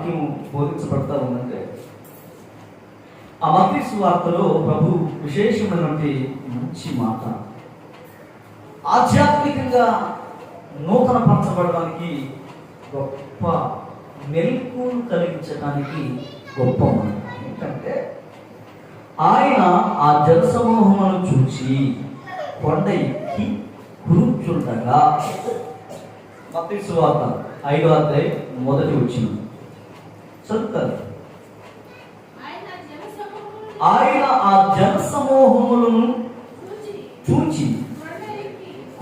వాక్యం బోధించబడతా ఉందంటే, ఆ మత్తయి సువార్తలో ప్రభు విశేషమైనటువంటి మంచి మాట, ఆధ్యాత్మికంగా నూతన పరచబడడానికి గొప్ప మెలకువలు కలిగించడానికి గొప్ప మాట ఏంటంటే, ఆయన ఆ జనసమూహమును చూచి కొండ ఎక్కి కూర్చుండగా, మత్తయి సువార్త 5వ అధ్యాయం 1వ వచనం చదువుతారు. ఆయన ఆ జనసమూహములను చూచి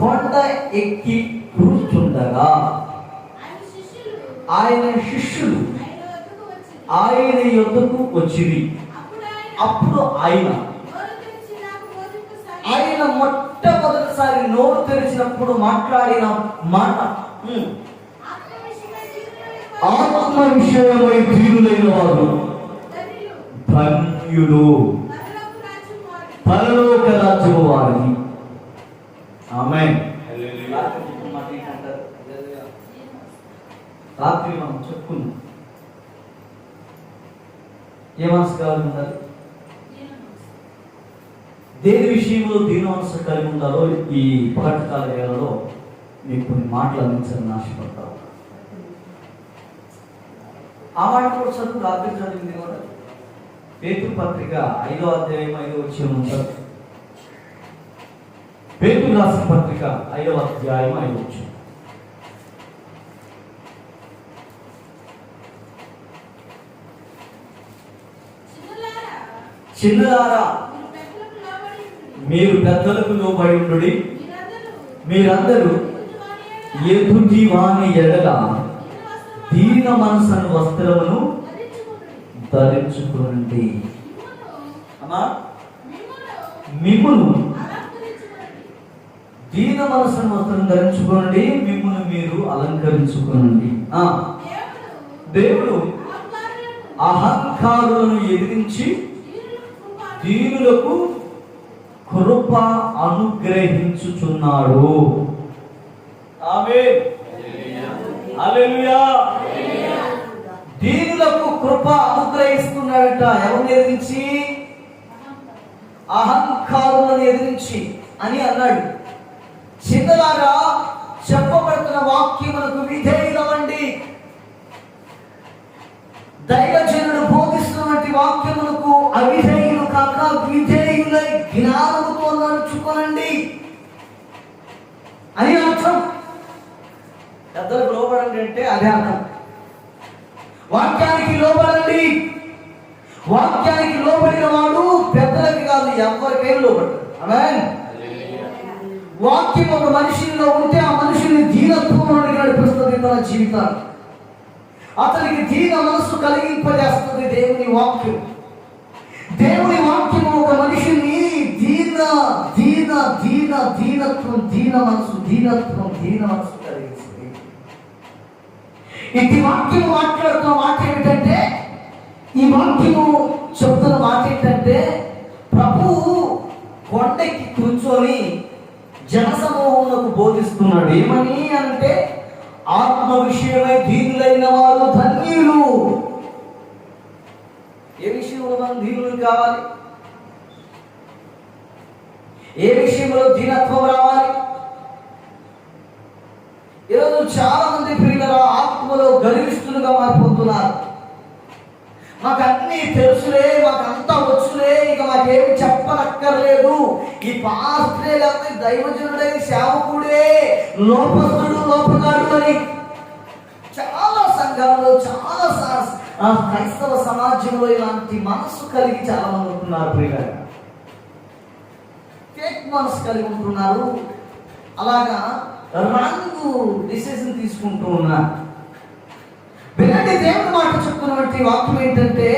కొండ ఎక్కి కూర్చుండగా ఆయన శిష్యులు ఆయన యొద్దకు వచ్చిరి. అప్పుడు ఆయన మొట్టమొదటిసారి నోరు తెరిచినప్పుడు మాట్లాడిన మాట, ఆత్మ విషయమై దీనులైన వారు ధన్యులు, పరలోక రాజ్యము వారిని. ఆమేన్. రాత్రి మనం చెప్పుకున్నాం, ఏ మనసు కలిగి ఉండాలి, దేని విషయంలో దీన మనసు కలిగి ఉండాలో ఈ పగటికాల వేళలో మీకు కొన్ని మాటలు అందించాలని ఆశపడతారు. ఆ మాట కూడా చదువు, రాత్రి చదివింది కూడా పేతురు పత్రిక 5వ అధ్యాయం 5వ వచనం ఉంటుంది. పేతురు రాసిన పత్రిక 5వ అధ్యాయం 5వ వచనం. చిన్నలారా, మీరు పెద్దలకు లోబడి ఉండుడి, మీరందరూ ఎదుటి వాని ఎడల దీన మనసును వస్త్రమును ధరించుకోండి. మిమ్మును దీన మనసును వస్త్రం ధరించుకోండి, మిమ్మును మీరు అలంకరించుకోండి. దేవుడు అహంకారులను ఎదిరించి దీనులకు కృప అనుగ్రహించుచున్నాడు. ఆమేన్. హల్లెలూయా. దీనులకు కృప అనుగ్రహిస్తున్నాడట. ఎవరిని ఎదిరించి? అహంకారులను ఎదిరించి అని అన్నాడు. చిన్నలారా, చెప్పబడుతున్న వాక్యములకు విధేయులవండి. దైవజనుడు బోధిస్తున్నటువంటి వాక్యములకు అవిధేయులు కాక విధేయులై జ్ఞానముతో నడుచుకోనండి అని అర్థం. పెద్దలకు లోబడండి అంటే అదే అర్థం. వాక్యానికి లోబడండి. వాక్యానికి లోబడిన వాడు పెద్దలకి కాదు, ఎవరికైనా లోబడ్డాడు. ఆమేన్. వాక్యం ఒక మనిషిలో ఉంటే ఆ మనిషిని దీనత్వంలోకి నడిపిస్తుంది తన జీవితాన్ని. అతనికి దీన మనసు కలిగింపజేస్తుంది దేవుని వాక్యం. దేవుని వాక్యం ఒక మనిషిని దీనత్వం, దీన మనసు కలిగిస్తుంది. ఇది వాక్యం మాట్లాడుతున్న మాట ఏమిటంటే, ఈ వాక్యము చెప్తున్న మాట ఏంటంటే, ప్రభువు కొండకి కూర్చొని జనసమూహములకు బోధిస్తున్నాడు. ఏమని అంటే, ఆత్మ విషయమై దీనులైన వారు ధన్యులు. ఏ విషయంలో మనం దీనులు కావాలి? ఏ విషయంలో దీనత్వం రావాలి? ఈరోజు చాలా మంది పిల్లలు ఆత్మలో గర్విష్ఠులుగా మారిపోతున్నారు. మాకు అన్నీ తెలుసులే, మాకంతా వచ్చులే, ఇక మాకేమి చెప్పనక్కర్లేదు, ఈ పాస్టరే లేకపోతే దైవజనుడే, సేవకుడే లోపస్తుడు, లోపగాడు అని చాలా సంఘాల్లో, చాలా క్రైస్తవ సమాజంలో ఇలాంటి మనసు కలిగి చాలా మంది ఉంటున్నారు. ప్రియులారా, ఫేక్ మనసు కలిగి ఉంటున్నారు. అలాగా రాంగు డిసిజన్ తీసుకుంటూ ఉన్నారు. వినండి, దేవుని మాట చెప్తున్నటువంటి వాక్యం ఏంటంటే,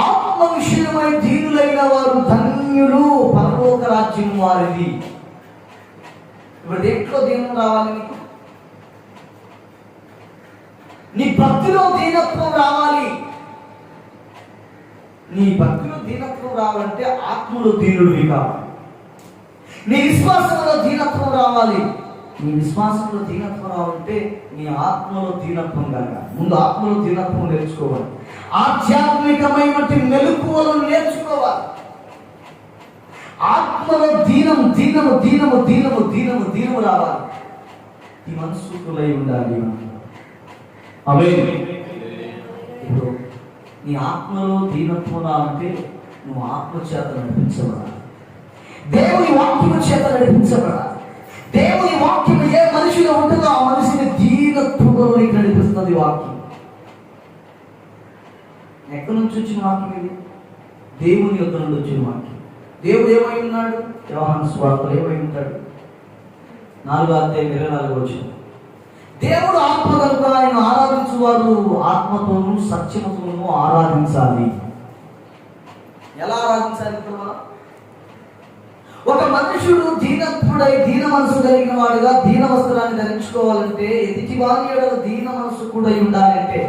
ఆత్మ విషయమై దీనులైన వారు ధన్యులు, పరలోక రాజ్యం వారిది. ఇప్పుడు దేంట్లో దీనం రావాలి? నీ భక్తిలో దీనత్వం రావాలి. నీ భక్తిలో దీనత్వం రావాలంటే ఆత్మలో దీనుడివి కావాలి. నీ విశ్వాసంలో దీనత్వం రావాలి. నీ విశ్వాసంలో దీనత్వం రావాలంటే నీ ఆత్మలో దీనత్వం కలగాలి. ముందు ఆత్మలో దీనత్వం నేర్చుకోవాలి. ఆధ్యాత్మికమైనటువంటి మెలకువలను నేర్చుకోవాలి. ఆత్మలో దీనము రావాలి. ఈ మనస్సుకులై ఉండాలి. ఆమేన్. ఇప్పుడు నీ ఆత్మలో దీనత్వం రావాలంటే నువ్వు ఆత్మ చేత నడిపించబడాలి. దేవుని వాక్యము చేత నడిపించబడాలి. దేవుని వాక్యం ఏ మనిషిలో ఉంటుందో ఆ మనిషిని దీనత్వంలోకి నడిపిస్తుంది వాక్యం. ఎక్కడి నుంచి వచ్చిన వాక్యం ఇది? దేవుని యొద్ద నుండి వచ్చిన వాక్యం. దేవుడు ఏమై ఉన్నాడు? యోహాను సువార్తలో ఏమై ఉంటాడు? 4:24 దేవుడు ఆత్మ కనుక ఆయన ఆరాధించువారు ఆత్మతోనూ సత్యముతోనూ ఆరాధించాలి. ఎలా ఆరాధించాలి? ఒక మనుషుడు దీనత్వుడై దీన మనసు కలిగిన వాడుగా దీన వస్త్రాన్ని ధరించుకోవాలంటే, ఎదుటి వారి ఎడల దీన మనసు కూడా ఉండాలంటే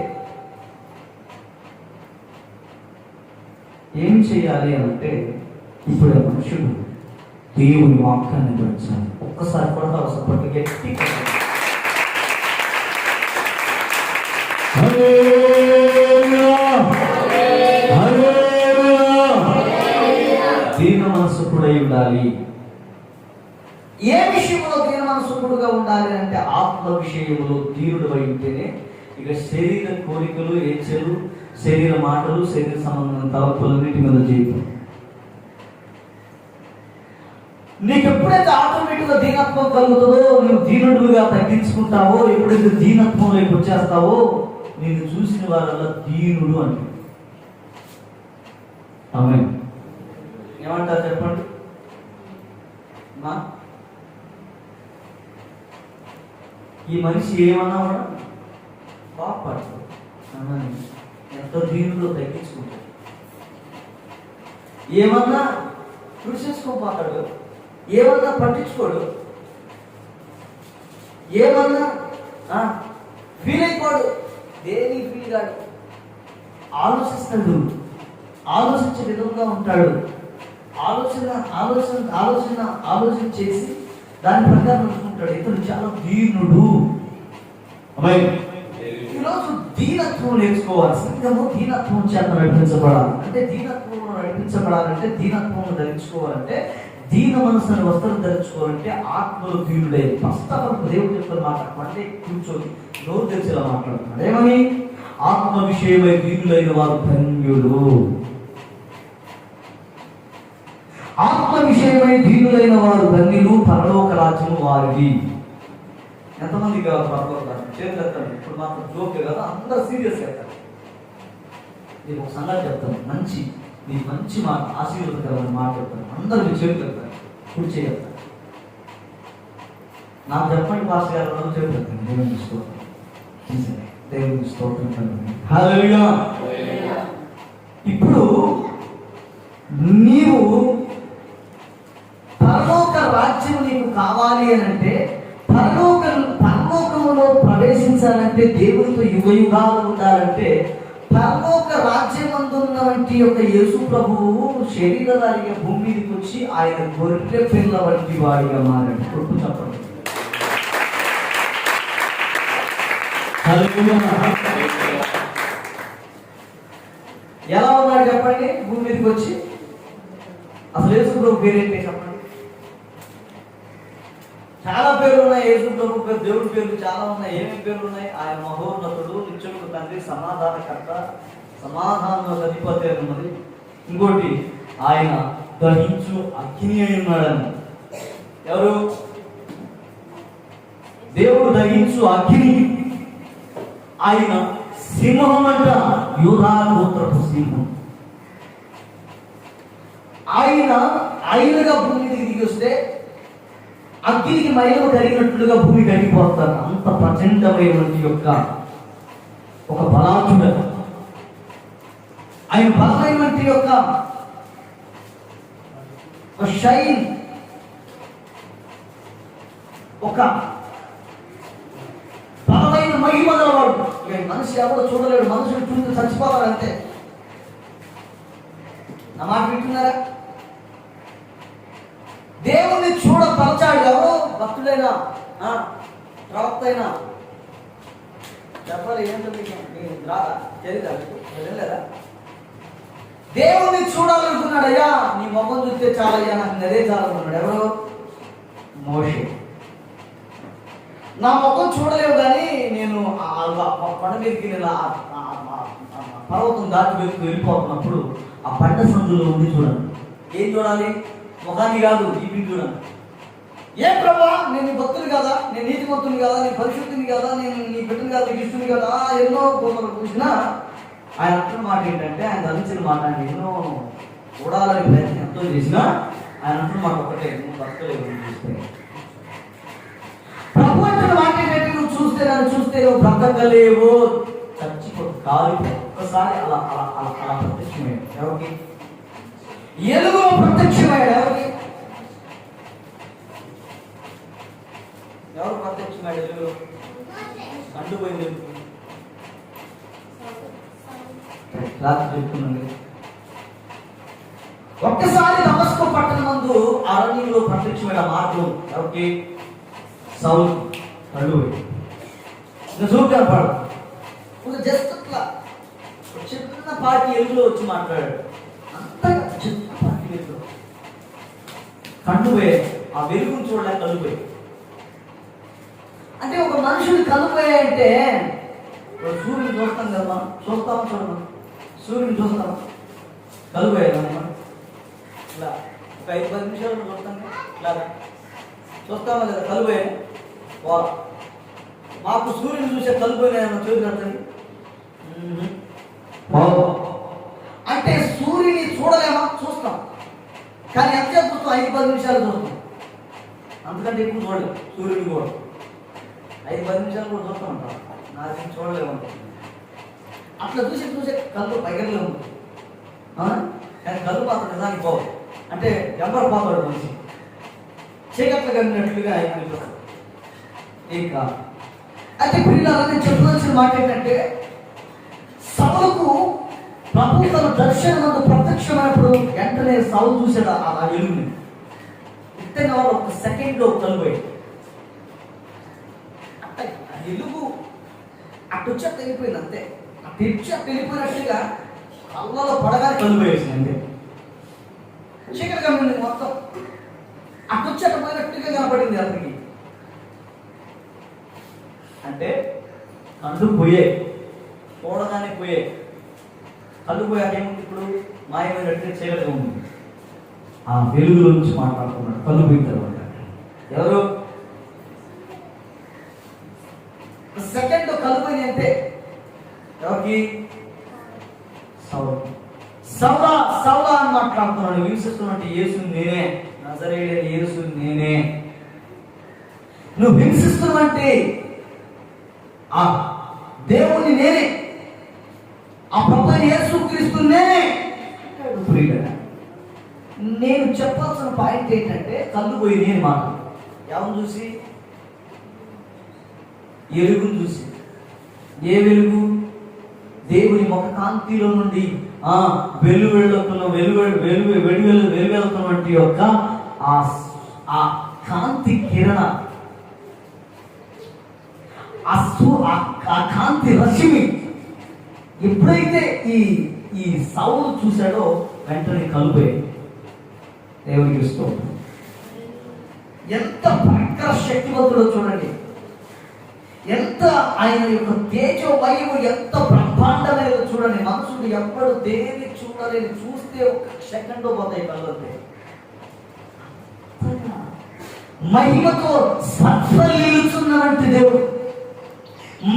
ఏం చేయాలి అంటే, ఇప్పుడు ఆ మనుషుడు దేవుని వాక్యాన్ని ధరించాలి. ఒక్కసారి కొడతా అవసరపడి గట్టి దీన మనసుకుడై ఉండాలి. ఏ విషయంలో దీన మనసుకుడుగా ఉండాలి అంటే, ఆత్మ విషయంలో దీనుడు అయి ఉంటేనే ఇక శరీర కోరికలు, ఏచలు, శరీర మాటలు, శరీర సంబంధం తలపులన్నిటి మీద చేయటం. నీకు ఎప్పుడైతే ఆటోమేటిక్గా దీనత్వం కలుగుతుందో, నువ్వు దీనుడుగా తగ్గించుకుంటావో, ఎప్పుడైతే దీనత్వంలోకి వచ్చేస్తావో, నేను చూసిన వారల్లా దీనుడు అంటే. ఆమేన్. ఏమంటారు చెప్పండి? ఈ మనిషి ఏమన్నా కూడా కోపడతాడు. ఎంత దీనులో తగ్గించుకుంటాడు. ఏమన్నా కృషించుకోపోతాడు. ఏమన్నా పట్టించుకోడు. ఏమన్నా ఫీల్ అయిపోడు. దేని ఫీల్ కాడు. ఆలోచిస్తాడు. ఆలోచించే విధంగా ఉంటాడు. ఆలోచన చేసి దాని ప్రకారం నడుచుకుంటాడు. ఇతడు చాలా దీనుడు. ఈరోజు దీనత్వం నేర్చుకోవాలి. సంఘము దీనత్వం చేత నడిపించబడాలి. అంటే దీనత్వంలో నడిపించబడాలంటే, దీనత్వం ధరించుకోవాలంటే, దీన మనసుని వస్త్రం ధరించుకోవాలంటే ఆత్మలో దీనుడే. ప్రస్తుతం దేవుడు చెప్పిన మాట్లాడమంటే కూర్చొని నోరు తెరిచేలా మాట్లాడుతున్నాడు. ఏమని? ఆత్మ విషయమై దీనులైన వారు ధన్యులు. ఆత్మ విషయమై దీనులైన వారు ధన్యులు, పరలోక రాజ్యము వారిది. ఎంతమంది పరలోక రాజ్యం చేస్తాను? ఇప్పుడు మాత్రం జోక్ కదా, అందరూ సీరియస్ అవుతారు. నేను ఒక సంగతి చెప్తాను, మంచి మాట, ఆశీర్వాదకరమైన మాట చెప్తాను. అందరూ మీ చేతులు చెప్తారు, కుడి చెప్తారు. నాకు చెప్పండి పాస్ గారు, అందరూ చెప్తాను. దేవుని స్తోత్రం, దేవుని స్తోత్రం. హల్లెలూయా. ఇప్పుడు నీవు పరలోక రాజ్యం నీకు కావాలి అని అంటే, పరలోకములో ప్రవేశించాలంటే, దేవునితో యుగయుగాలు ఉండాలంటే, పరలోక రాజ్యమందున్నటువంటి యొక్క యేసు ప్రభువు శరీరధారిగా భూమి మీదకి వచ్చి ఆయన గొర్రె పిల్ల వంటి వాడిగా మారాడు. కొట్టు చెప్పండి. ఎలా ఉన్నాడు చెప్పండి? భూమి మీదకి వచ్చి అసలు యేసు ప్రభు పేరేంటి చెప్పండి? చాలా పేర్లు ఉన్నాయి. యేసు ప్రభు పేరు, దేవుడి పేర్లు చాలా ఉన్నాయి. ఏమేమి పేర్లు ఉన్నాయి? ఆయన మహోన్నతుడు, నిత్యుడు తండ్రి, సమాధానకర్త, సమాధాన అధిపతి అని ఉన్నది. ఇంకోటి ఆయన దహించు అగ్ని అయి ఉన్నాడని. ఎవరు? దేవుడు దహించు అగ్ని. ఆయన సింహం అంట, యూదా గోత్రపు సింహం. ఆయనగా భూమి మీదకి దిగి వస్తే అగ్నికి మైలు కరిగినట్లుగా భూమి కరిగిపోతారు. అంత ప్రచండమైనటువంటి యొక్క ఒక బలాచుడ. ఆయన బలమైనటువంటి యొక్క షైన్, ఒక బలమైన మహిమ గలవాడు. మనిషి ఎవరు చూడలేడు. మనుషులు చూసి చచ్చిపోతారు అంతే. నా మాట వింటున్నారా? దేవుణ్ణి చూడపరచాడు ఎవరు? భక్తుడైన ప్రవక్త అయినా చెప్పాలి. ఏంటో రాదా తెలియదా లేదా? దేవుణ్ణి చూడాలనుకున్నాడు. అయ్యా నీ మొహం చూస్తే చాలయ్యా, నాకు అదే చాలనుకున్నాడు. ఎవరు? మోషే. నా ముఖం చూడలేవు కానీ నేను కొండ మీదకి నేను పర్వతం దాటి వెళ్ళిపోతున్నప్పుడు ఆ పంట సందులో ఉండి చూడండి. ఏం చూడాలి? ముఖాన్ని కాదు, ఈ చూడండి. ఏ ప్రభా, నేను నీ భక్తుని కదా, నేను నీతిమంతుని కదా, నీ పరిశుద్ధిని కదా, నేను నీ బిడ్డని కదా, నీకు ఇష్టని కదా, ఎన్నో కోపలు చూసినా ఆయన అంటున్న మాట ఏంటంటే, ఆయన ధరించిన మాట అంటే ఎన్నో చూడాలని ప్రయత్నం ఎంతో చేసినా ఆయన అంటున్న మాట ఒకటే, నువ్వు భక్తులు చూస్తే. ప్రభు అంటున్న మాట ఏంటంటే, నువ్వు చూస్తే నన్ను చూస్తే నువ్వు బ్రతకలేవు, చచ్చిపో కాదు. ఒక్కసారి అలా అలా అలా అలా ప్రత్యక్షమయ్యాడు. ఎవరికి? ఎలుగులో ప్రత్యక్షమయ్యాడు. ఎవరికి? ఎవరు ప్రత్యక్షమయ్యాడు? ఎలుగులో కండుపోయింది. చెప్తున్నాను. ఒక్కసారి దమస్కు పట్టణ మందు అరణ్యంలో ప్రత్యక్షమైన మార్గం ఎవరికి? సౌలు. కండుపోయింది. చూపు పడు జస్ట్ అట్లా చిన్న పార్టీ ఎలుగులో వచ్చి మాట్లాడాడు. అంతగా చిన్న పార్టీ వెలుగులో కండుపోయే ఆ వెలుగును చూడలేక కలుపోయి. అంటే ఒక మనుషుని కలుపోయాయంటే సూర్యుని చూస్తాం కదా, చూస్తామా చూడమా? సూర్యుని చూస్తామా? కలుపోయాను ఇలా ఒక 5-10 నిమిషాలు చూస్తాం ఇలాగా చూస్తామా కదా? కలుపోయాను. మాకు సూర్యుని చూసే కలుపోయినా చేతులు కడతాయి. అంటే సూర్యుని చూడలేమా? చూస్తాం, కానీ ఎంతసేపు చూస్తాం? 5-10 నిమిషాలు చూస్తాం, అంతకంటే ఎక్కువ చూడలేము. సూర్యుని కూడా 5-10 నిమిషాలు కూడా చూస్తాం అంటాం. నాకు చూడలేము. అట్లా చూసే కళ్ళు పైగలే ఉంటుంది, కానీ కళ్ళు పాత్ర నిజానికి పోవు. అంటే ఎవరు పోతాడు మనిషి చీకట్లు కలిగినట్లుగా అనిపిస్తుంది. ఏం కాదు. అయితే పిల్లలు చెప్పవలసిన మాట ఏంటంటే, సౌలుకు ప్రభు తన దర్శనం ప్రత్యక్షమైనప్పుడు వెంటనే సౌలు చూసాడు ఆ ఎలుగుని. ఇంతగా వాళ్ళు ఒక సెకండ్లో కలిపోయాడు. అంటే ఎలుగు అట్టొచ్చా వెళ్ళిపోయింది అంతే. అట్టొచ్చా వెళ్ళిపోయినట్టుగా కళ్ళలో పడగానే కలిపోయేసింది అంతే. చీకటి కమ్మింది మొత్తం. అట్టొచ్చట పోయినట్టుగా కనపడింది అతనికి. అంటే కళ్ళు పోయే, చూడగానే పోయే. కళ్ళు పోయాక ఏముంది? ఇప్పుడు మాయమైనట్టు చీకటిగా ఉంది. ఆ వెలుగులో నుంచి మాట్లాడుతున్నాడు. కళ్ళు పోయిన తర్వాత ఎవరు? సెకండ్ కళ్ళు పోయింది అంతే. ఎవరికి? సౌలు. సౌలా సౌలా అని మాట్లాడుతున్నాడు. హింసిస్తున్నట్టు యేసు నేనే, నజరేయుడైన యేసు నేనే. నువ్వు హింసిస్తున్నట్టే ఆ దేవుణ్ణి నేనే, ఆ ప్రభు యేసుక్రీస్తు నేనే. నేను చెప్పాల్సిన పాయింట్ ఏంటంటే, కళ్ళు పోయి నేను మాట ఎవరు చూసి? ఎలుగును చూసి. ఏ వెలుగు? దేవుని ముఖ కాంతిలో నుండి వెలువెళ్తున్నటువంటి యొక్క ఆ కాంతి కిరణ, ఆ కాంతి రశ్మి ఎప్పుడైతే ఈ సౌలు చూశాడో వెంటనే కలుపోయి. దేవునికి స్తోత్రం. ఎంత భయంకర శక్తివంతుడో చూడండి. ఎంత ఆయన యొక్క తేజోమయము ఎంత బ్రహ్మాండమైనదో చూడండి. మనుషుడు ఎప్పుడు దేని చూడలేని, చూస్తే ఒక సెకండ్లో పోతాయి కళ్ళంతే. మహిమతో సత్వలిల్లుతున్నటువంటి దేవుడు,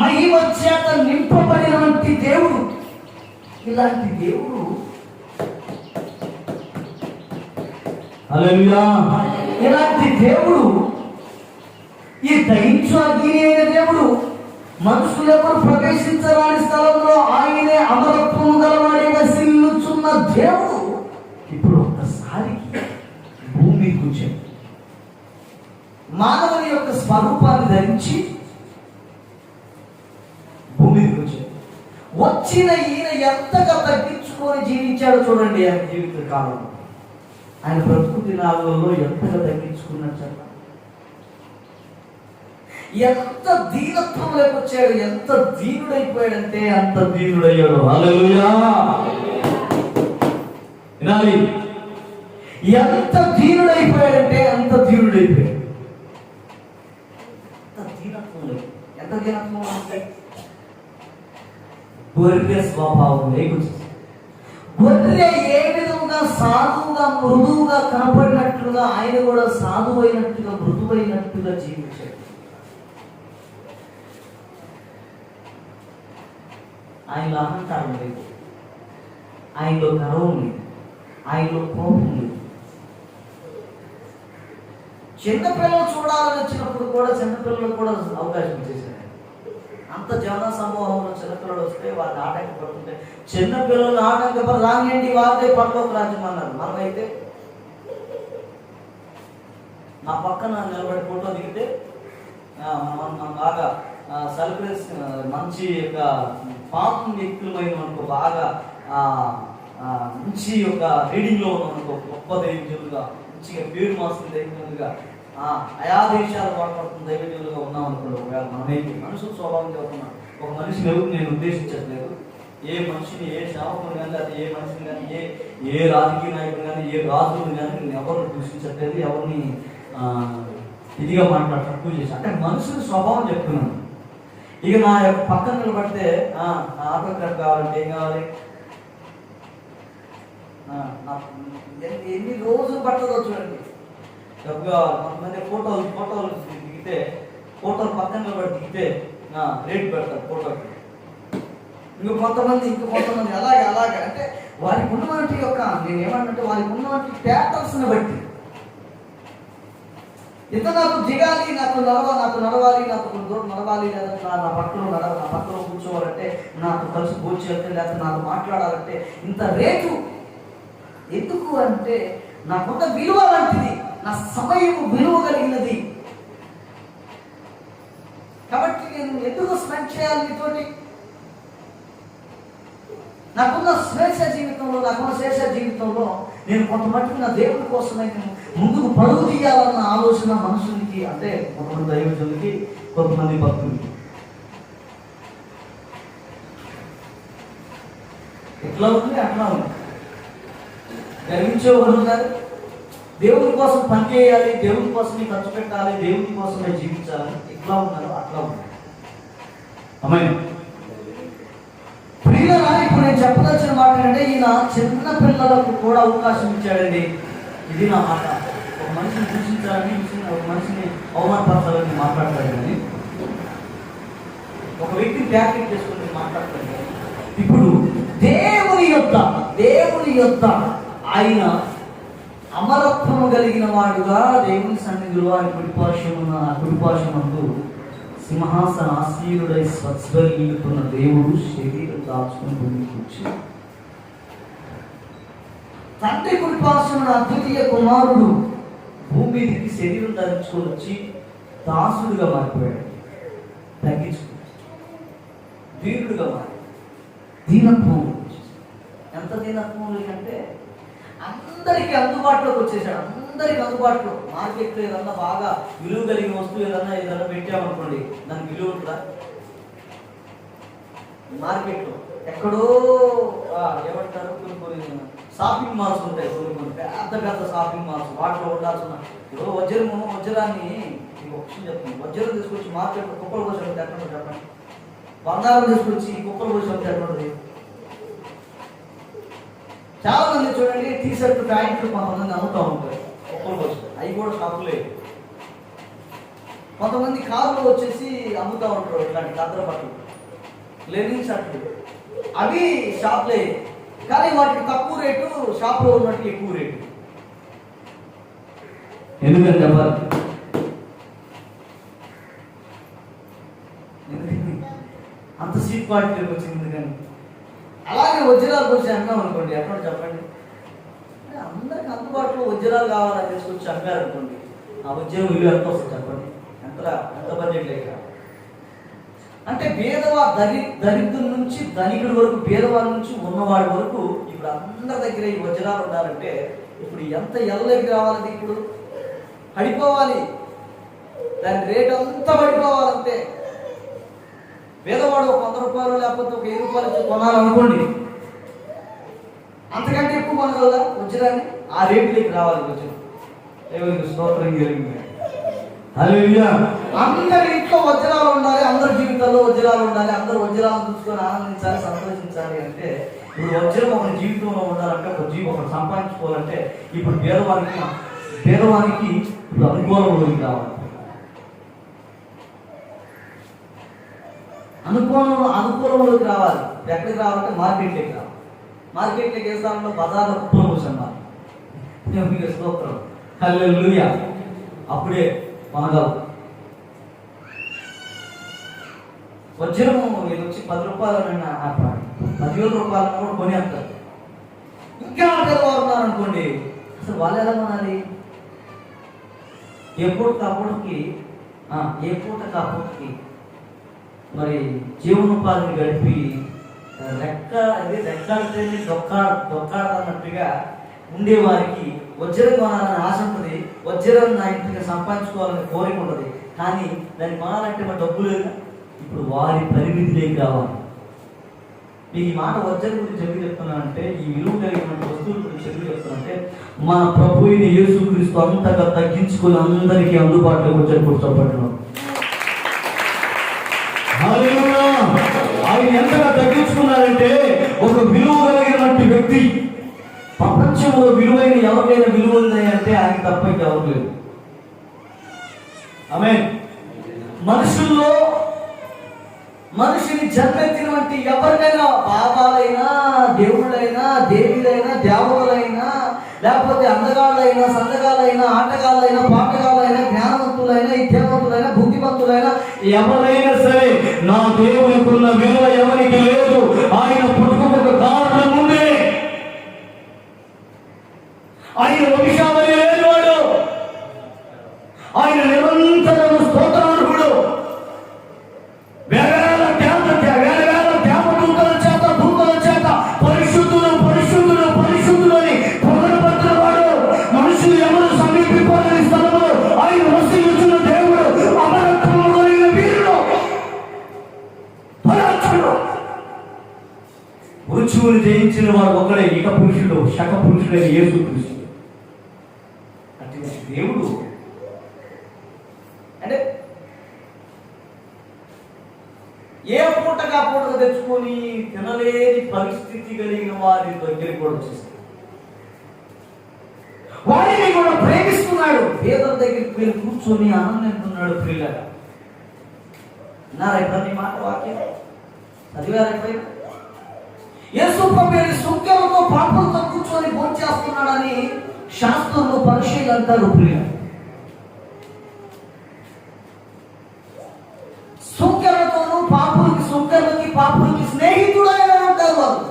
మహిమ చేత నింపబడినటువంటి దేవుడు. ఇలాంటి దేవుడు, హల్లెలూయా, ఇలాంటి దేవుడు, ఈ దయించు అగ్ని అయిన దేవుడు, మనుషులెవరు ప్రవేశించరాని స్థలంలో ఆయనే అమరత్వము గలవాడి వసిల్లుచున్న దేవుడు ఇప్పుడు ఒక్కసారికి భూమి కూర్చొని మానవుని యొక్క స్వరూపాన్ని ధరించి భూమికి వచ్చాడు. వచ్చిన ఈయన ఎంతగా తగ్గించుకొని జీవించాడో చూడండి. ఆయన జీవిత కాలంలో ఆయన బ్రతుకు దినాలలో ఎంతగా తగ్గించుకున్నాడు చెప్పండి. ఎంత దీనత్వంలోకి వచ్చాడు, ఎంత దీనుడైపోయాడంటే అంత దీనుడయ్యాడు. హల్లెలూయా. వినాలి, ఎంత దీనుడైపోయాడంటే అంత దీనుడైపోయాడు. ఎంత దీనత్వం అంటే గొర్రె స్వభావం లేకొచ్చింది. గొర్రె ఏ విధంగా సాధువుగా మృదువుగా కనపడినట్లుగా ఆయన కూడా సాధువైనట్టుగా మృదువైనట్టుగా జీవించాడు. ఆయనలో అహంకారం లేదు, ఆయనలో గర్వం లేదు, ఆయనలో కోపం లేదు. చిన్నపిల్లలు చూడాలని వచ్చినప్పుడు కూడా చిన్నపిల్లలకు కూడా అవకాశం ఇచ్చేసాడు. అంత జన సమూహంలో చిన్నపిల్లలు వస్తే వారిని ఆటంకపడుతుంటే చిన్నపిల్లలు ఆటంకపడి రాండి వారిదే పరలోక రాజ్యం అన్నారు. మనమైతే నా పక్కన నిలబడి ఫోటో దిగితే బాగా సెలబ్రేట్ మంచి యొక్క పాపం వ్యక్తులమైన మనకు బాగా మంచి యొక్క రీడింగ్లో ఉన్నామనుకో, గొప్ప దైవజనులుగా మంచిగా పేరు మాసిన దైవజనులుగా అయాదేశాలు వాడపడుతున్న దైవజనులుగా ఉన్నాం అనుకోండి. ఒకవేళ మనమైతే మనుషుల స్వభావం చదువుతున్నాం. ఒక మనిషిని ఎవరు నేను ఉద్దేశించట్లేదు, ఏ మనిషిని, ఏ సేవకుని కానీ, లేదా ఏ మనిషిని కానీ, ఏ రాజకీయ నాయకుని కానీ, ఏ రాజుని కానీ నేను ఎవరిని దూషించట్లేదు, ఎవరిని ఇదిగా మాట్లాడ తక్కువ చేసి, అంటే మనుషుల స్వభావం చెప్తున్నాను. ఇక నా యొక్క పక్కన నిలబడితే ఆటోగ్రాఫ్ కావాలంటే ఏం కావాలి, ఎన్ని రోజులు పట్టదో చూడండి, డబ్బు కావాలి. కొంతమంది ఫోటోలు దిగితే ఫోటోలు పక్కన నిలబడి దిగితే రేట్ పెడతారు ఫోటోకి. ఇంకొంతమంది అలాగే అంటే వారికి ఉన్నటువంటి యొక్క, నేను ఏమంటే వారికి ఉన్నటువంటి స్టేటస్ని బట్టి ఇంత నాకు దిగాలి, నాకు నడవాలి, నాకు కొంచెం దూరం నడవాలి, లేదా నా పక్కన కూర్చోవాలంటే, నాకు కలిసి కూర్చోవాలంటే, లేకపోతే నాకు మాట్లాడాలంటే ఇంత రేటు ఎందుకు అంటే నాకున్న విలువ లాంటిది, నా సమయం విలువ కలిగినది. కాబట్టి నేను ఎందుకు స్పెండ్ చేయాలి మీతోటి? నాకున్న స్వేచ్ఛ జీవితంలో, నాకున్న శేష జీవితంలో నేను కొంతమట్టుకు నా దేవుడి కోసమే నేను ముందుకు పరుగు తీయాలన్న ఆలోచన మనుషులకి, అంటే కొంతమంది దైవజనులకి, కొంతమంది భక్తులకి. ఎట్లా ఉంది అట్లా ఉంది. గర్వించే ఒకరు ఉన్నారు, దేవుడి కోసం పనిచేయాలి, దేవుడి కోసమే ఖర్చు పెట్టాలి, దేవుడి కోసమే జీవించాలి. ఎట్లా ఉన్నారు అట్లా ఉన్నారు. అమ్మాయి ప్రియులారా, ఇప్పుడు నేను చెప్పదలిచిన మాట ఏంటంటే, ఈయన చిన్న పిల్లలకు కూడా అవకాశం ఇచ్చాడండి. ఇది నా మాట. ఒక మనిషిని దూషించాలని, ఒక మనిషిని అవమానపరచాలని మాట్లాడతాడు కానీ, ఒక వ్యక్తిని ప్యాకెట్ చేసుకుని మాట్లాడతాడు కానీ, ఇప్పుడు దేవుని యొక్క ఆయన అమరత్వము కలిగిన వాడుగా దేవుని సన్నిధిలో ఆయన కుడిపార్శ్వమందు సింహాసన ఆసీనుడై స్వచ్ఛీలుతున్న దేవుడు శరీరం దాచుకుని భూమి కూర్చుని తండ్రి కుడిపార్శ్వమున అద్వితీయ కుమారుడు భూమి మీదకి శరీరం ధరించుకొని వచ్చి దాసుడుగా మారిపోయాడు. తగ్గించుకుని దీనుడుగా మారి దీనత్వం. ఎంత దీనత్వం అంటే అందరికీ అందుబాటులోకి వచ్చేసాడు. అందరికి అందుబాటులో. మార్కెట్లో ఏదన్నా బాగా విలువ కలిగిన వస్తువు ఏదన్నా పెట్టామనుకోండి, దానికి విలువ ఉంటుందా? మార్కెట్లో ఎక్కడో ఏమంటారు, కొన్ని షాపింగ్ మాల్స్ ఉంటాయి, కొన్ని పెద్ద షాపింగ్ మాల్స్. వాటిలో ఉండాల్సిన ఇప్పుడు వజ్రాన్ని ఒక విషయం చెప్తాను. వజ్రం తీసుకొచ్చి మార్కెట్లో కుప్పలు పోసి ఎక్కడ చెప్పండి. బంగారం తీసుకొచ్చి కుప్పలు పోసి ఎక్కడ? చాలా మంది చూడండి, టీషర్ట్ ప్యాంట్లు కొంతమంది అమ్ముతూ ఉంటారు కుప్పలు పోసి, అవి కూడా షాపులే. కొంతమంది కార్లు వచ్చేసి అమ్ముతూ ఉంటారు ఇట్లాంటి కద్దర బట్టలు, లెనిన్ షర్ట్లు, అవి షాప్లే. కానీ వాటికి తక్కువ రేటు, షాప్లో ఉన్నట్టు ఎక్కువ రేటు. ఎందుకని చెప్పాలి? అంత సీట్ క్వాలిటీ వచ్చింది. కానీ అలాగే వజ్రాలు వచ్చి అమ్మాం అనుకోండి, ఎక్కడ చెప్పండి, అందరికి అందుబాటులో వజ్రాలు కావాలని తీసుకొచ్చి అమ్మారు అనుకోండి, ఆ వజ్రం విలువ ఎంత వస్తుంది చెప్పండి? ఎంత బడ్జెట్ లేక. అంటే దరిద్రం నుంచి ధనికుడి వరకు, పేదవాడి నుంచి ఉన్నవాడి వరకు ఇప్పుడు అందరి దగ్గర ఈ వజ్రాలు ఉండాలంటే ఇప్పుడు ఎంత ఎల్లకి రావాలంటే ఇప్పుడు పడిపోవాలి. దాని రేట్ అంతా పడిపోవాలంతే. పేదవాడు 100 రూపాయలు లేకపోతే 1000 రూపాయలు ఇచ్చి కొనాలనుకోండి, అంతకంటే ఎక్కువ కొనగలదా వజ్రాన్ని? ఆ రేట్లోకి రావాలి వజ్రం. దేవునికి స్తోత్రం కలిగింది. హల్లెలూయా. అందరి ఇంట్లో వజ్రాలు ఉండాలి, అందరి జీవితాల్లో వజ్రాలు ఉండాలి, అందరూ వజ్రాలను చూసుకొని ఆనందించాలి, సంతోషించాలి అంటే ఇప్పుడు వజ్రం ఒక జీవితంలో ఉండాలంటే, ఒకటి సంపాదించుకోవాలంటే ఇప్పుడు పేదవానికి ఇప్పుడు అనుకూలంలోకి రావాలి. అనుకూలంలోకి రావాలి. ఎక్కడికి రావాలంటే మార్కెట్లోకి రావాలి. మార్కెట్లోకి వేస్తామంటే బజార్లో ప్రమోషన్ రావాలి. స్తోత్రం. హల్లెలూయా. అప్పుడే కొనగలరు. వజ్రము వీళ్ళు వచ్చి 10 రూపాయలు 10,000 రూపాయలు కూడా కొనేస్తారు. ఇంకా పేదవారు ఉన్నారనుకోండి, అసలు వాళ్ళు ఎలా కొనాలి? ఏ పూట కాపుకి మరి జీవనోపాధిని గడిపి రెక్కాడితేనే దొక్కాడన్నట్టుగా ఉండేవారికి వజ్రం కొనాలని ఆశ ఉంటుంది, వజ్రం నా ఇంటికి సంపాదించుకోవాలని కోరిక ఉంటుంది. కానీ దాన్ని కొనాలంటే మన డబ్బు లేదు. ఇప్పుడు వారి పరిమితిలోకి రావాలి. మీకు ఈ మాట వజ్రం గురించి ఎందుకు చెప్తున్నానంటే, ఈ విలువ కలిగిన వస్తువుల గురించి ఎందుకు చెప్తున్నానంటే, మన ప్రభు అయిన యేసుక్రీస్తు అంతగా తగ్గించుకొని అందరికీ అందుబాటులోకి వచ్చారు. కూర్చోబడ్డాడు. ఆయన ఎంతగా తగ్గించుకున్నారంటే, ఒక విలువ కలిగినటువంటి వ్యక్తి, ప్రపంచంలో విలువైన ఎవరికైనా విలువ ఉంది అంటే ఆయన తప్ప ఎవరు లేదు. ఆమేన్. మనిషిని జన్మెత్తినటువంటి ఎవరికైనా, బాబాలైనా, దేవుళ్ళైనా, దేవీలైనా, దేవతలైనా, లేకపోతే అందగాళ్ళైనా, సందగాళ్ళైనా, ఆటగాళ్ళైనా, పాటగాళ్ళైనా, జ్ఞానవంతులైనా, విద్యావంతులైనా, బుద్ధిమంతులైనా, ఎవరైనా సరే నా దేవునికి ఉన్న విలువ ఎవరికి లేదు. ఆయన పుట్టుకు కారణం ఉంది. ఆయన వంశావళి లేనివాడు, ఆయన నిరంతరం స్తోత్రార్హుడు. వేల దేవదూతల చేత దూతల చేత పరిశుద్ధులు పరిశుద్ధులు పరిశుద్ధులు అని పొగడబడినవాడు. మనుషులు ఎవరు సమీపించాలని స్థలంలో ఆయన వసించిన దేవుడు, అమరత్వము కలిగిన వీరుడు, పరాత్ముడు. మృత్యువుని జయించిన వాడు ఒకడే, ఇక పురుషుడు, శక పురుషుడైన యేసుక్రీస్తు. దేవుడు అంటే ఏ పూటగా తెచ్చుకొని తినలేని పరిస్థితి కలిగిన వారి దగ్గరికి కూడా వచ్చేస్తాడు. వారిని కూడా ప్రేమిస్తున్నాడు. పేదల దగ్గరికి వెళ్ళి కూర్చొని ఆనందిస్తున్నాడు. ప్రియులారా, విన్నారా ఎప్పుడన్నా ఈ మాట వాక్యం? చదివారా ఎప్పుడైనా? యేసు ప్రభువు సుంకెలతో పాపలతో కూర్చొని భోంచేస్తున్నాడని శాస్త్రంలో పరిశీలన అంటారు. ప్రియ, సుంకెలతోనూ పాపులకి స్నేహితుడు ఆయన అంటారు వాళ్ళు.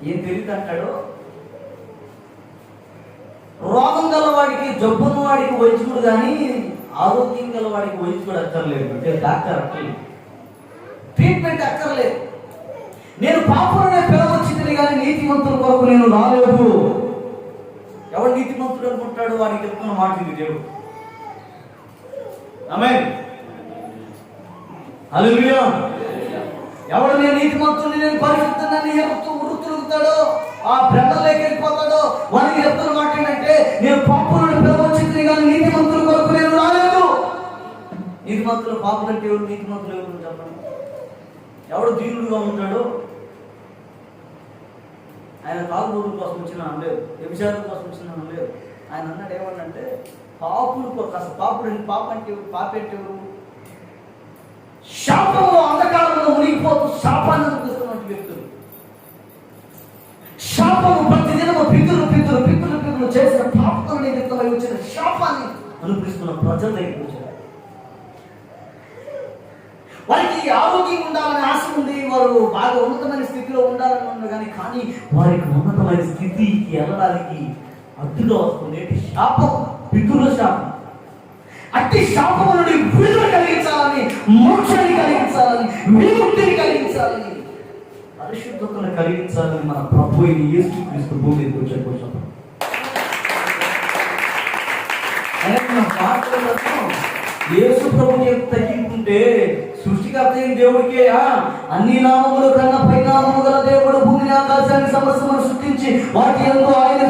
ఏం తెలియదు అంటాడు? రోగం గలవాడికి, జబ్బున్న వాడికి వైద్యుడు కానీ ఆరోగ్యం గలవాడికి వైద్యుడు అక్కర్లేదు. అంటే డాక్టర్ అక్కర్లేదు, ట్రీట్మెంట్ అక్కర్లేదు. నేను పాపులనే పిలవచ్చింది కానీ నీతిమంతుల కొరకు నేను రాలేదు. ఎవడు నీతిమంతుడు అనుకుంటాడు? వాడికి చెప్తున్న మాట ఇది దేవుడు. ఆమేన్. హల్లెలూయా. ఎవడు నేను నీతిమంతుడిని, నేను పరిశుద్ధుడిని చెప్తూ ఉరుతులుగుతాడో, ఆ భ్రమలోకి వెళ్ళిపోతాడో, వాడికి చెప్తున్న మాట ఏంటంటే, నేను పాపులను పిలవచ్చింది కానీ నీతిమంతుల కొరకు నేను రాలేదు. నీతిమంతులు పాపులంటే ఎవరు? నీతిమంతులు ఎవరు చెప్పండి? ఎవడు దీనుడుగా ఉంటాడో, ఆయన తాగుబోతుల కోసం వచ్చిన అనలేదు, వ్యభిచారం కోసం వచ్చిన అనలేదు. ఆయన అన్నాడు ఏమన్నంటే, పాపులు అసలు పాప అంటే ఎవరు? పాపేంటి ఎవరు? శాపంలో అంధకారంలో మునిగిపోతూ శాపాన్ని అనిపిస్తున్నటువంటి వ్యక్తులు. శాపము ప్రతిదినము పితృలు చేసిన పాపం నిమిత్తమై వచ్చిన శాపాన్ని అనిపిస్తున్న ప్రజల దగ్గరికి వచ్చారు. వారికి ఆరోగ్యం ఉండాలని ఆశ ఉంది, వారు బాగా ఉన్నతమైన స్థితిలో ఉండాలని ఉంది, కానీ వారికి ఉన్నతమైన స్థితికి వెళ్ళడానికి అడ్డుగా వస్తుంది శాపం, పితృల శాపం. అట్టి శాపం నుండి విడుదల కలిగించాలని, మోక్షాన్ని కలిగించాలని, విముక్తిని కలిగించాలని, పరిశుద్ధతను కలిగించాలని మన ప్రభు అయిన యేసుక్రీస్తు భూమికి వచ్చాడు. యేసు ప్రభు ఎంత తగ్గించుకుంటే సృష్టికర్త అయిన దేవుడికే అన్ని నామములు కన్నా పై నామము గల దేవుడు భూమిని ఆకాశాన్ని సమస్తమును సృష్టించి వాటి యందు ఆయన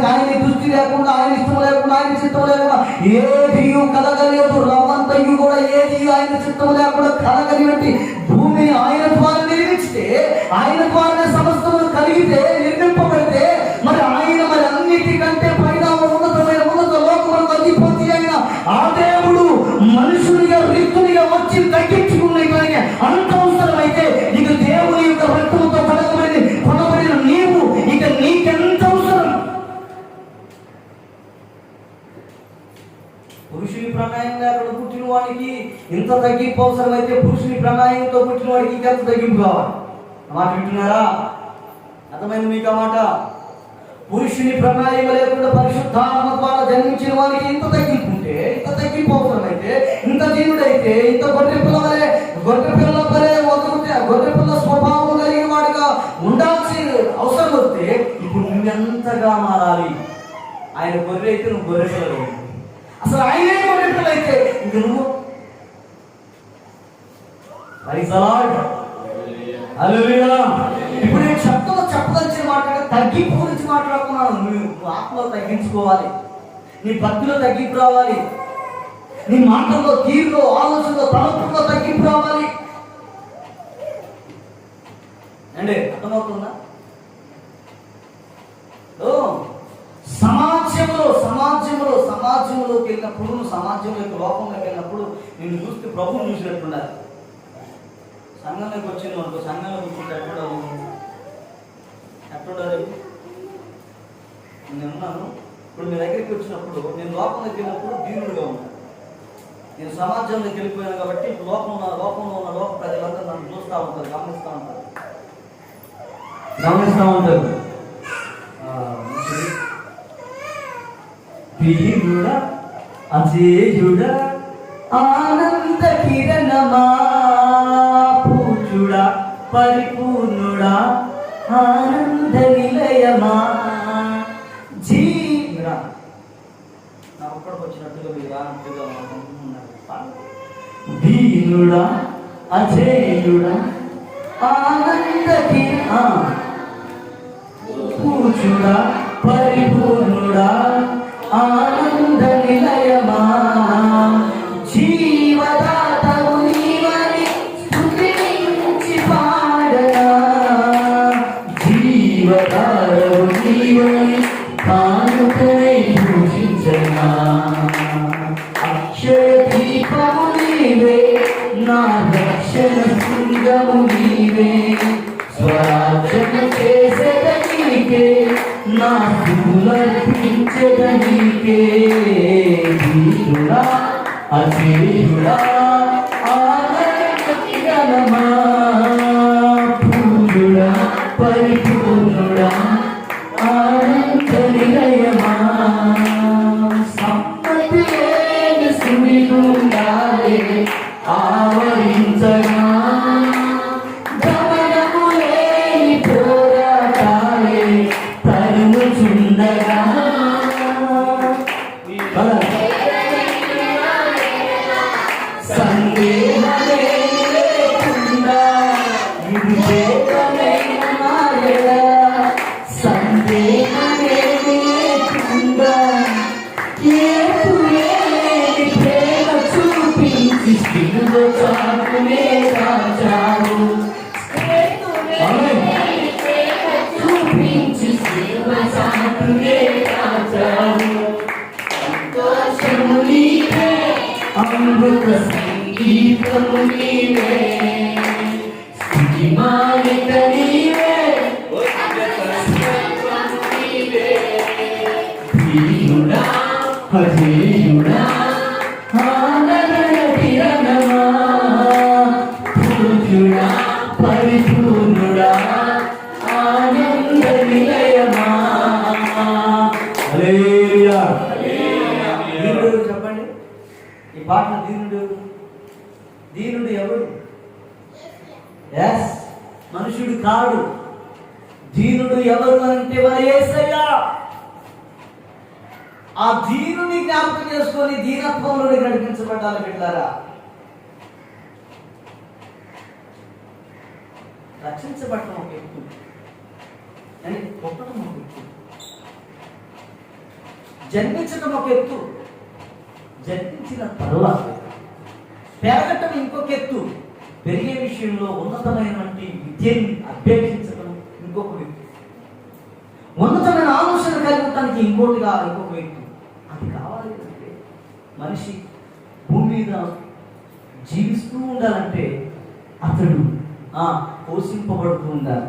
దృష్టి లేకుండా, ఆయన ఇష్టం లేకుండా, ఆయన చిత్తం లేకుండా ఏది కలగలేదు. రమ్మంతయు కూడా ఏది ఆయన చిత్తం లేకుండా కలగలిగినట్టు భూమిని ఆయన ద్వారా నిర్మిస్తే, ఆయన ద్వారా సమస్తమును కలిగితే, నిర్మింపబడితే, మరి ఆయన మరి అన్నిటికంటే పైన ఉన్నతమైన ఉన్నత లోకములకు అధిపతి అయిన ఆ దేవుడు మనుషునిగా రిక్తునిగా వచ్చి తగ్గించుకునే కానీ అంత అవసరమైతే ఇక దేవుని యొక్క రక్తంతో కొనబడిన నీవు ఇక నీకెంత అవసరం? పురుషుని ప్రమేయంగా అక్కడ పుట్టిన వాడికి ఇంత తగ్గింపు అవసరమైతే పురుషుని ప్రమేయంతో పుట్టిన వాడికి ఇంకెంత తగ్గింపు కావాలి? మాట వింటున్నారా? అర్థమైంది మీకు ఆ మాట? పురుషుని ప్రమేయం లేకుండా పరిశుద్ధాత్మ ద్వారా జన్మించిన వారికి ఇంత తగ్గింపు ఉంటే, ఇంత తగ్గింపు అవసరమైతే, ఇంత దీనుడైతే, ఇంత గొర్రెపిల్ల వలె గొర్రెపిల్ల స్వభావం కలిగిన వాడిగా ఉండాల్సిన అవసరం వస్తే ఇప్పుడు నువ్వెంతగా మారాలి? ఆయన గొర్రె అయితే నువ్వు గొర్రెపిల్ల, అసలు ఆయనే గొర్రెపిల్ల అయితే ఇంక నువ్వు ఇప్పుడు నేను శబ్దంలో చెప్పదలిచిన మాట తగ్గింపు గురించి మాట్లాడుతున్నాను. నువ్వు ఆత్మలో తగ్గించుకోవాలి, నీ భక్తిలో తగ్గింపు రావాలి, నీ మాటల్లో, తీరులో, ఆలోచనలో, తలంపులో తగ్గింపు రావాలి. అంటే అర్థమవుతుందా? సమాజంలోకి వెళ్ళినప్పుడు, నువ్వు సమాజంలో యొక్క లోకంలోకి వెళ్ళినప్పుడు నిన్ను చూస్తే ప్రభువుని చూసినట్టుండాలి. సంఘంలోకి వచ్చింది అనుకో, సంఘంలో కూర్చుంటే ఎట్లుండాలి? నేను ఉన్నాను, ఇప్పుడు మీ దగ్గరికి వచ్చినప్పుడు నేను లోకంలోకి వెళ్ళినప్పుడు దీనుడుగా ఉన్నాను. నేను సమాజంలోకి వెళ్ళిపోయాను కాబట్టి లోకంలో ఉన్న లోక ప్రజలంతా నన్ను చూస్తూ ఉంటారు, గమనిస్తూ ఉంటారు. ప్రియుడా, అజేయుడా, ఆనంద కిరణమా, పూజుడా, పరిపూర్ణుడా, ఆనంద నిలయమా, జీవుడా. నా ఒక్కడికి వచ్చినట్టుగా మీరు ఆనందంగా ఉన్నారు. దీనుడా, అజేయుడా, ఆనంద పూజుడా, పరిపూర్ణుడా, ఆనంద నిలయమా, జీవదాతవు నీవని స్తుతించి పాడనా, జీవదాతవు నీవని కానుకై పూజించనా, అక్షయ దీపము నీవే, నా రక్షణ శృంగము నీవే, స్వరాజ్యం చేసేద నీకే, నా పూలర్పించద నీకే. దీనుడా, అజేయుడా, ఆనంద కిరణమా, పూజుడా, పరిపూర్ణుడా, ఆనంద నిలయమా, సంపత్తి లేని సుడిగుండాలే ఆవరించగా, గమనము లేని పోరాటాలే తరుముచుండగా, సందేహమే లేకుండా వివేకమైన మాయల, సందేహమే లేకుండా ఏపులేని ప్రేమ చూపించి సిలువ చాటునే కాచావు, చూపించి సిలువ చాటునే కాచావు. సంతోషము నీవే, అమృత సంగీతము నీవే, స్థితిమాలిక నీవే, దీనుడా, అజేయుడా, ఆనంద కిరణమా, పూజుడా, పరిపూర్ణుడా, ఆనంద నిలయమా. హల్లెలూయా. దీనుడు చెప్పండి, ఈ పాటలో దీనుడు ఎవడు? మనుషుడు కాడు. దీనుడు ఎవరు అంటే మన యేసయ్య. ఆ దీనుని జ్ఞాపకం చేసుకొని దీనత్వంలోనే నడిపించబడ్డాలి బిడ్డలారా. రక్షించబడటం ఒక ఎత్తు, అని పుట్టడం ఒక ఎత్తు, జన్మించడం ఒక ఎత్తు, జన్మించిన తరువాత పెరగటం ఇంకొక ఎత్తు, పెరిగే విషయంలో ఉన్నతమైనటువంటి విద్యని అభ్యసించడం ఇంకొక వ్యక్తి, ఉన్నతమైన ఆలోచన కలిగి ఉండటానికి ఇంకొక వ్యక్తి. అది కావాలి అంటే మనిషి భూమి మీద జీవిస్తూ ఉండాలంటే అతడు పోషింపబడుతూ ఉండాలి.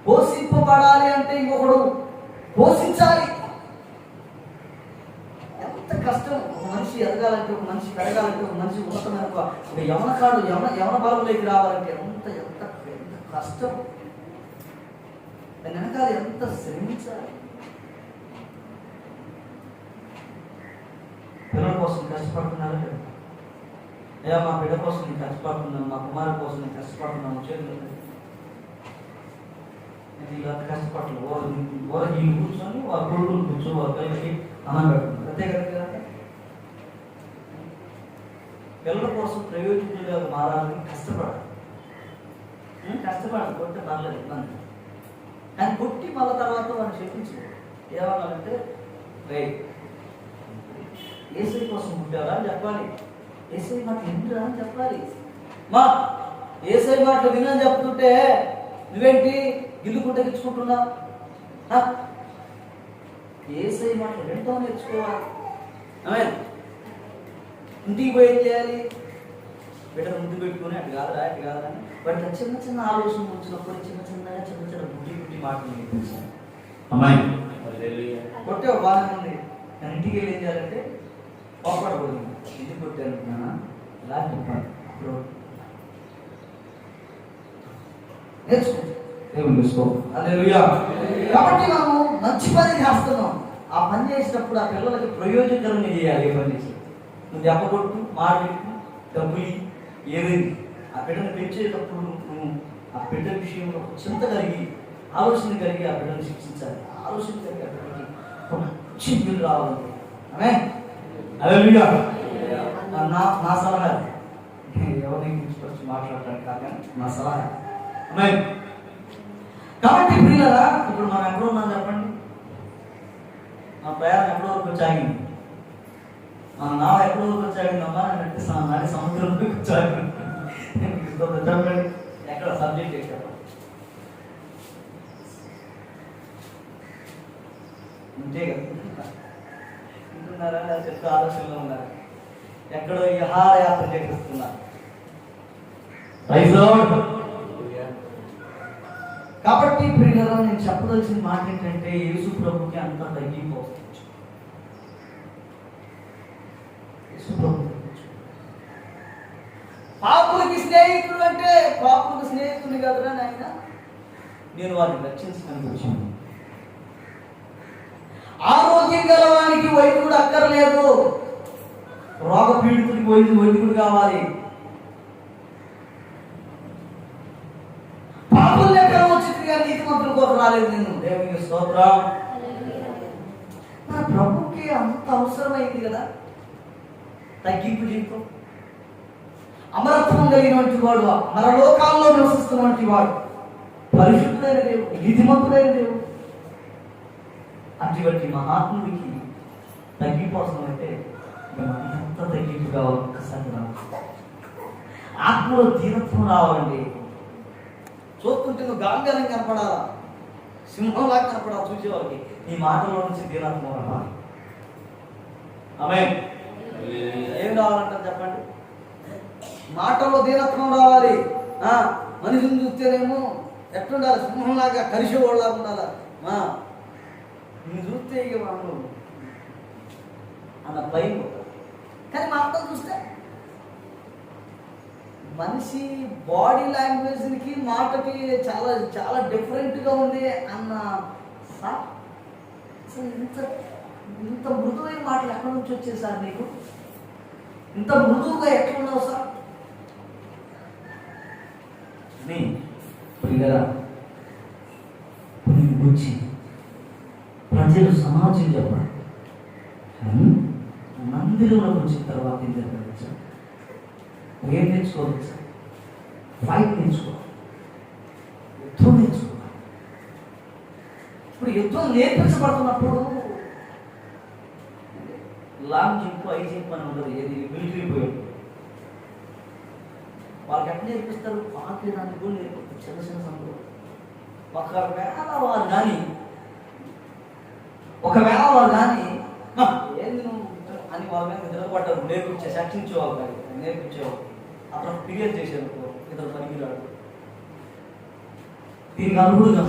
పోషింపబడాలి అంటే ఇంకొకడు పోషించాలి. ఎంత కష్టం! ఒక మనిషి ఎదగాలంటే, ఒక మనిషి పెరగాలంటే, ఒక మనిషి ఉన్నతమైన ఒక యవనకాడు యవన బలంలోకి రావాలంటే ఎంత ఎంత ఎంత కష్టం! దాని వెనకాల ఎంత శ్రమించాలి. పిల్లల కోసం కష్టపడుతున్నారు కదా, అయ్యా మా బిడ్డ కోసం నేను కష్టపడుతున్నాను, మా కుమారు కోసం నేను కష్టపడుతున్నాను, చేతులు ఇలా కష్టపడలేదు. వారు ఈ కూర్చొని వారి కొడుకులు కూర్చొని వారి పిల్లలకి అన్నం పెడుతున్నారు, అంతే కదా. పిల్లల కోసం ప్రయోజకులుగా మారాలని కష్టపడాలి. కొట్టే పర్లేదు, ఇబ్బంది. కానీ కొట్టి మళ్ళీ తర్వాత వాడిని చెప్పించు ఏమన్నారంటే, రైట్ ఏసై కోసం పుట్టారా అని చెప్పాలి. ఏసై మాటలు ఎందుకురా అని చెప్పాలి. మా ఏసై మాటలు వినని చెప్తుంటే నువ్వేంటి గిల్లుకుంటే తెచ్చుకుంటున్నా? ఏసై మాటలు వింటూ నేర్చుకోవాలి. ఇంటికి పోయి ఏం చేయాలి? బిడ్డను ముందు పెట్టుకుని అటు కాదురా ఇటు కాదురా అని వాటిలో చిన్న చిన్న ఆలోచనలు వచ్చినప్పుడు చిన్న చిన్న గుడ్డి మాటలు నేర్పించాలి. అమ్మాయి కొట్టే బాగానే ఉంది, కానీ ఇంటికి వెళ్ళి ఏం చేయాలంటే కోపడకూడదు. ఇంటికి కొట్టానుకున్నానా ఇలా చెప్పాలి. కాబట్టి మనము మంచి పని చేస్తున్నాం. ఆ పని చేసినప్పుడు ఆ పిల్లలకి ప్రయోజనకరంగా చేయాలి. ఏ పని చేసి నువ్వు దెబ్బకొట్టు, మాడబెట్టు, డబ్బులు ఏదైంది ఆ బిడ్డను పెంచేటప్పుడు నువ్వు ఆ బిడ్డ విషయంలో చింత కలిగి ఆలోచన కలిగి ఆ బిడ్డను శిక్షించాలి. ఆలోచన కలిగి ఆ బిడ్డకి ఒక మంచి బిల్లు రావాలి. నా సలహా ఎవరిని తీసుకొచ్చి మాట్లాడటానికి కాదు, నా సలహా. కాబట్టి ప్రియులారా, ఇప్పుడు మనం ఎక్కడో ఉన్నాం చెప్పండి. మా ప్రయాణం ఎక్కడో వరకు వచ్చాగింది, మన నావ ఎక్కడో వరకు వచ్చాగిందమ్మా అని నడిపిస్తాను. నాది సముద్రంలోకి వచ్చాగి చెప్పండి, ఎక్కడ సబ్జెక్ట్ ఎక్కడ ఉంటే వింటున్నారా? చెప్తే ఆలోచనలో ఉన్నారు. ఎక్కడో విహారయాత్ర చేపిస్తున్నారు. కాబట్టి ప్రియులారా, నేను చెప్పదలసిన మాట ఏంటంటే యేసు ప్రభుకి అంత తగ్గిపోవచ్చు. పాపులకి స్నేహితుడు అంటే పాపులకు స్నేహితుడు కదరా నాయన, నేను వారిని రక్షించడానికి వచ్చాను. ఆరోగ్యం గలవానికి వైద్యుడు అక్కర్లేదు, రోగ పీడితుడికి వైద్యుడు కావాలి. పాపుల దగ్గర వచ్చింది కానీ నీతిమంతుల కోసం రాలేదు. నేను దేవునికి స్తోత్రం. మన ప్రభుకి అంత అవసరమైంది కదా తగ్గింపు జీవితం. అమరత్వం కలిగినటువంటి వాడు, మరలోకాల్లో నివసిస్తున్నటువంటి వాడు, పరిశుద్ధుడైన దేవుడు, నీతిమంతుడైన దేవుడు. అటువంటి మహాత్ముడికి తగ్గిపోవడం అంటే ఎంత తగ్గింపు కావాలి? ఒక్కసారి రావాలి. ఆత్మలో దీనత్వం రావాలండి. చూస్తుంటే నువ్వు గాంభీర్యం కనపడాలా, సింహంలా కనపడాలి చూసేవాళ్ళకి. నీ మాటలో నుంచి దీనత్వం రావాలి. ఆమేన్. ఏం రావాలంటారు చెప్పండి? మాటలో దీనత్వం రావాలి. మనిషిని చూస్తేనేమో ఎట్లుండాలి? సింహంలాగా కలిసేవాళ్ళగా ఉండాలా. నువ్వు చూస్తే ఇక మనం అన్న భయం. కానీ మా అర్థం చూస్తే మనిషి బాడీ లాంగ్వేజ్కి మాటకి చాలా చాలా డిఫరెంట్గా ఉంది అన్న సార్. ఇంత మృదువైన మాటలు ఎక్కడి నుంచి వచ్చాయి సార్ నీకు? ఇంత మృదువుగా ఎట్లున్నావు సార్? గురించి ప్రజలు సమాజం చెప్పాలి. మందిరంలోకి వచ్చిన తర్వాత ఏం జరగవచ్చు? ఏం నేర్చుకోవచ్చు? ఫైట్ నేర్చుకోవాలి, యుద్ధం నేర్చుకోవాలి. ఇప్పుడు యుద్ధం నేర్పించబడుతున్నప్పుడు లాంగ్ జింపు ఐ జింపు అని ఉండదు. ఏది మిలిటరీ పోయాడు వాళ్ళకి ఎట్లా నేర్పిస్తారు? పాకేదానికి కూడా నేర్పిస్తారు. చిన్న చిన్న సందర్భం ఒకవేళ వారు కానీ ఏంది నువ్వు అని వాళ్ళ మీద నిలబడ్డారు, శిక్షించేవాళ్ళు కానీ నేర్పించేవాళ్ళు. అతను ఫిర్యాదు చేశారు, ఇతను పనికిరాడు, దీనికి అర్హుడుగా